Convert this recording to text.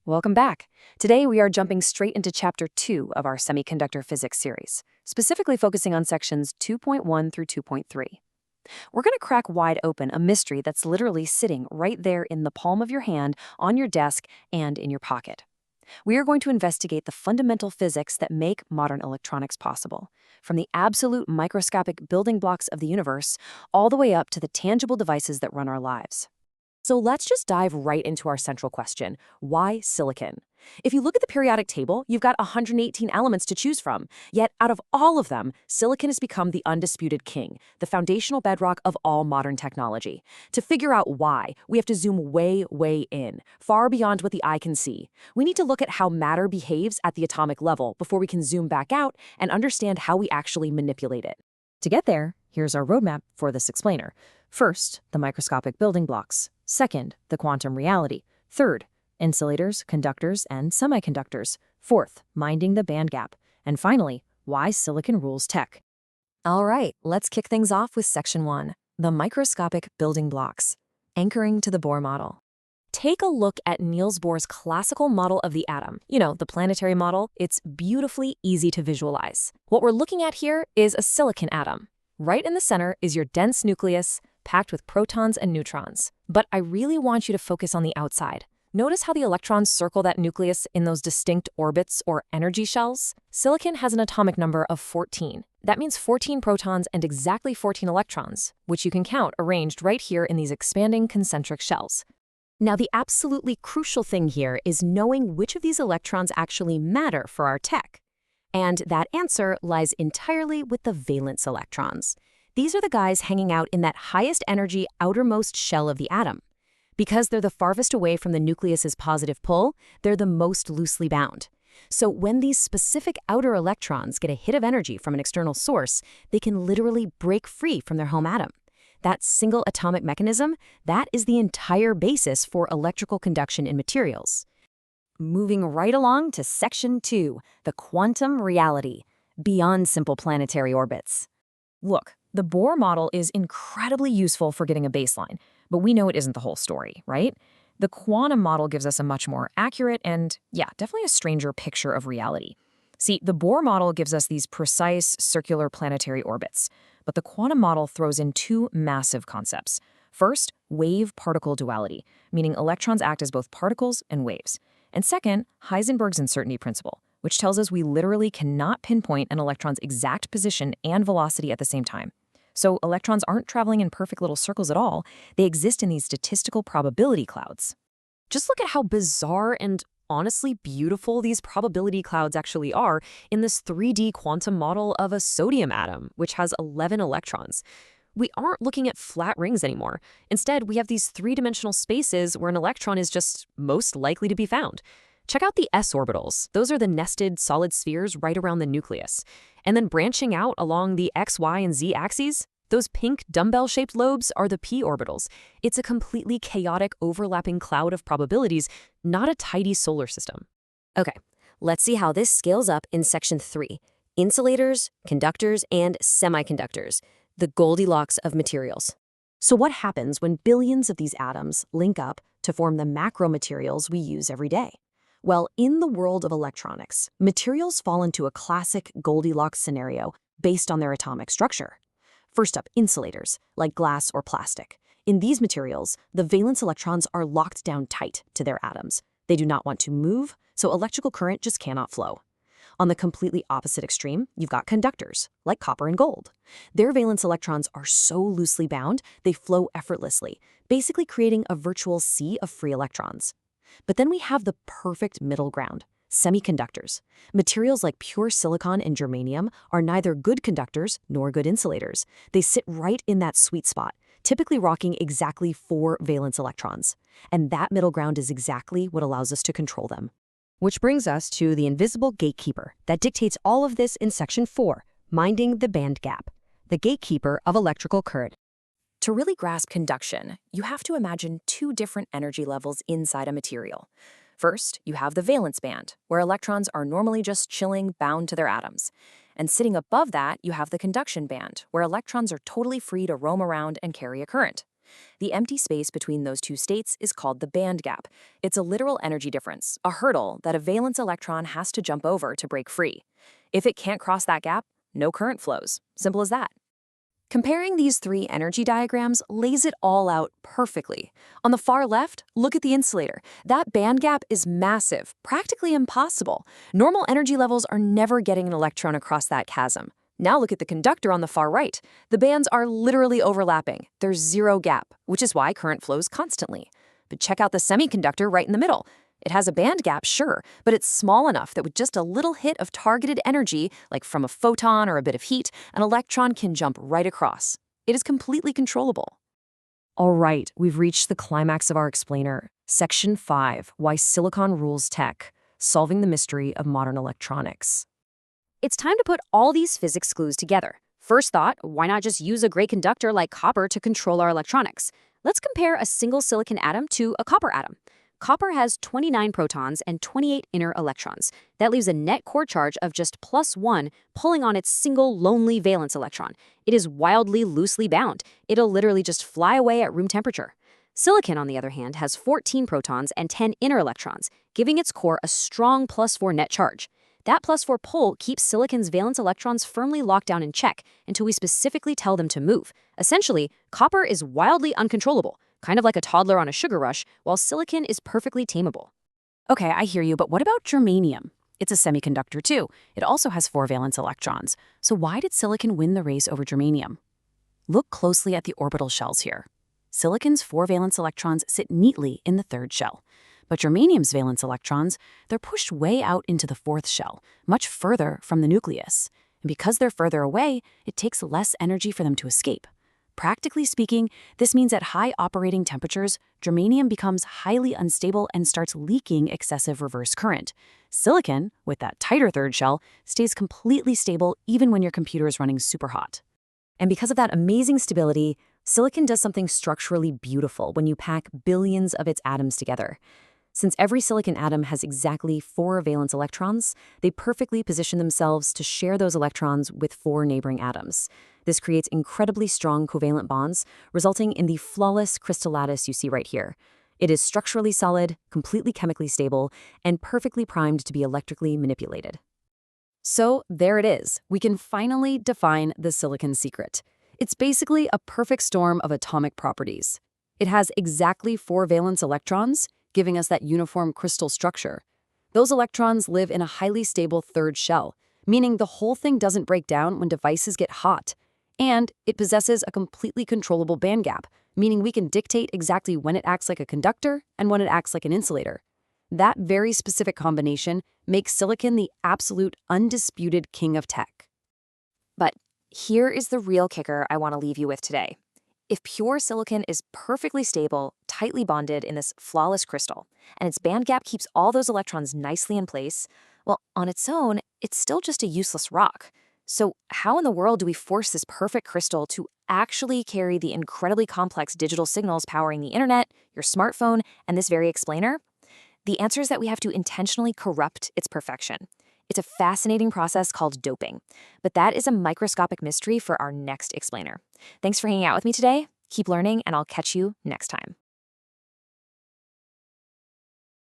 Welcome back. Today we are jumping straight into Chapter 2 of our Semiconductor Physics series, specifically focusing on sections 2.1 through 2.3. We're going to crack wide open a mystery that's literally sitting right there in the palm of your hand, on your desk, and in your pocket. We are going to investigate the fundamental physics that make modern electronics possible, from the absolute microscopic building blocks of the universe all the way up to the tangible devices that run our lives. So let's just dive right into our central question: why silicon? If you look at the periodic table, you've got 118 elements to choose from. Yet out of all of them, silicon has become the undisputed king, the foundational bedrock of all modern technology. To figure out why, we have to zoom way, way in, far beyond what the eye can see. We need to look at how matter behaves at the atomic level before we can zoom back out and understand how we actually manipulate it. To get there, here's our roadmap for this explainer. First, the microscopic building blocks. Second, the quantum reality. Third, insulators, conductors, and semiconductors. Fourth, minding the band gap. And finally, why silicon rules tech. All right, let's kick things off with Section 1, the microscopic building blocks, anchoring to the Bohr model. Take a look at Niels Bohr's classical model of the atom. You know, the planetary model. It's beautifully easy to visualize. What we're looking at here is a silicon atom. Right in the center is your dense nucleus, packed with protons and neutrons. But I really want you to focus on the outside. Notice how the electrons circle that nucleus in those distinct orbits or energy shells? Silicon has an atomic number of 14. That means 14 protons and exactly 14 electrons, which you can count arranged right here in these expanding concentric shells. Now, the absolutely crucial thing here is knowing which of these electrons actually matter for our tech. And that answer lies entirely with the valence electrons. These are the guys hanging out in that highest energy outermost shell of the atom. Because they're the farthest away from the nucleus's positive pull, they're the most loosely bound. So when these specific outer electrons get a hit of energy from an external source, they can literally break free from their home atom. That single atomic mechanism, that is the entire basis for electrical conduction in materials. Moving right along to Section 2, the quantum reality, beyond simple planetary orbits. Look, the Bohr model is incredibly useful for getting a baseline, but we know it isn't the whole story, right? The quantum model gives us a much more accurate and, definitely a stranger picture of reality. See, the Bohr model gives us these precise circular planetary orbits, but the quantum model throws in two massive concepts. First, wave-particle duality, meaning electrons act as both particles and waves. And second, Heisenberg's uncertainty principle, which tells us we literally cannot pinpoint an electron's exact position and velocity at the same time. So electrons aren't traveling in perfect little circles at all. They exist in these statistical probability clouds. Just look at how bizarre and honestly beautiful these probability clouds actually are in this 3D quantum model of a sodium atom, which has 11 electrons. We aren't looking at flat rings anymore. Instead, we have these three-dimensional spaces where an electron is just most likely to be found. Check out the s orbitals. Those are the nested solid spheres right around the nucleus. And then branching out along the x, y, and z axes, those pink dumbbell-shaped lobes are the p orbitals. It's a completely chaotic overlapping cloud of probabilities, not a tidy solar system. Okay, let's see how this scales up in Section 3, insulators, conductors, and semiconductors, the Goldilocks of materials. So what happens when billions of these atoms link up to form the macromaterials we use every day? Well, in the world of electronics, materials fall into a classic Goldilocks scenario based on their atomic structure. First up, insulators, like glass or plastic. In these materials, the valence electrons are locked down tight to their atoms. They do not want to move, so electrical current just cannot flow. On the completely opposite extreme, you've got conductors, like copper and gold. Their valence electrons are so loosely bound, they flow effortlessly, basically creating a virtual sea of free electrons. But then we have the perfect middle ground, semiconductors. Materials like pure silicon and germanium are neither good conductors nor good insulators. They sit right in that sweet spot, typically rocking exactly 4 valence electrons. And that middle ground is exactly what allows us to control them. Which brings us to the invisible gatekeeper that dictates all of this in Section 4, minding the band gap, the gatekeeper of electrical current. To really grasp conduction, you have to imagine 2 different energy levels inside a material. First, you have the valence band, where electrons are normally just chilling, bound to their atoms. And sitting above that, you have the conduction band, where electrons are totally free to roam around and carry a current. The empty space between those two states is called the band gap. It's a literal energy difference, a hurdle that a valence electron has to jump over to break free. If it can't cross that gap, no current flows. Simple as that. Comparing these three energy diagrams lays it all out perfectly. On the far left, look at the insulator. That band gap is massive, practically impossible. Normal energy levels are never getting an electron across that chasm. Now look at the conductor on the far right. The bands are literally overlapping. There's zero gap, which is why current flows constantly. But check out the semiconductor right in the middle. It has a band gap, sure, but it's small enough that with just a little hit of targeted energy, like from a photon or a bit of heat, an electron can jump right across. It is completely controllable. All right, we've reached the climax of our explainer. Section 5, Why Silicon Rules Tech, Solving the Mystery of Modern Electronics. It's time to put all these physics clues together. First thought, why not just use a great conductor like copper to control our electronics? Let's compare a single silicon atom to a copper atom. Copper has 29 protons and 28 inner electrons. That leaves a net core charge of just +1 pulling on its single lonely valence electron. It is wildly loosely bound. It'll literally just fly away at room temperature. Silicon, on the other hand, has 14 protons and 10 inner electrons, giving its core a strong +4 net charge. That +4 pull keeps silicon's valence electrons firmly locked down in check until we specifically tell them to move. Essentially, copper is wildly uncontrollable, kind of like a toddler on a sugar rush, while silicon is perfectly tameable. Okay, I hear you, but what about germanium? It's a semiconductor too. It also has 4 valence electrons. So why did silicon win the race over germanium? Look closely at the orbital shells here. Silicon's 4 valence electrons sit neatly in the 3rd shell. But germanium's valence electrons, they're pushed way out into the 4th shell, much further from the nucleus. And because they're further away, it takes less energy for them to escape. Practically speaking, this means at high operating temperatures, germanium becomes highly unstable and starts leaking excessive reverse current. Silicon, with that tighter 3rd shell, stays completely stable even when your computer is running super hot. And because of that amazing stability, silicon does something structurally beautiful when you pack billions of its atoms together. Since every silicon atom has exactly 4 valence electrons, they perfectly position themselves to share those electrons with 4 neighboring atoms. This creates incredibly strong covalent bonds, resulting in the flawless crystal lattice you see right here. It is structurally solid, completely chemically stable, and perfectly primed to be electrically manipulated. So there it is. We can finally define the silicon secret. It's basically a perfect storm of atomic properties. It has exactly 4 valence electrons, giving us that uniform crystal structure. Those electrons live in a highly stable 3rd shell, meaning the whole thing doesn't break down when devices get hot. And it possesses a completely controllable band gap, meaning we can dictate exactly when it acts like a conductor and when it acts like an insulator. That very specific combination makes silicon the absolute undisputed king of tech. But here is the real kicker I want to leave you with today. If pure silicon is perfectly stable, tightly bonded in this flawless crystal, and its band gap keeps all those electrons nicely in place, well, on its own, it's still just a useless rock. So how in the world do we force this perfect crystal to actually carry the incredibly complex digital signals powering the internet, your smartphone, and this very explainer? The answer is that we have to intentionally corrupt its perfection. It's a fascinating process called doping, but that is a microscopic mystery for our next explainer. Thanks for hanging out with me today. Keep learning, and I'll catch you next time.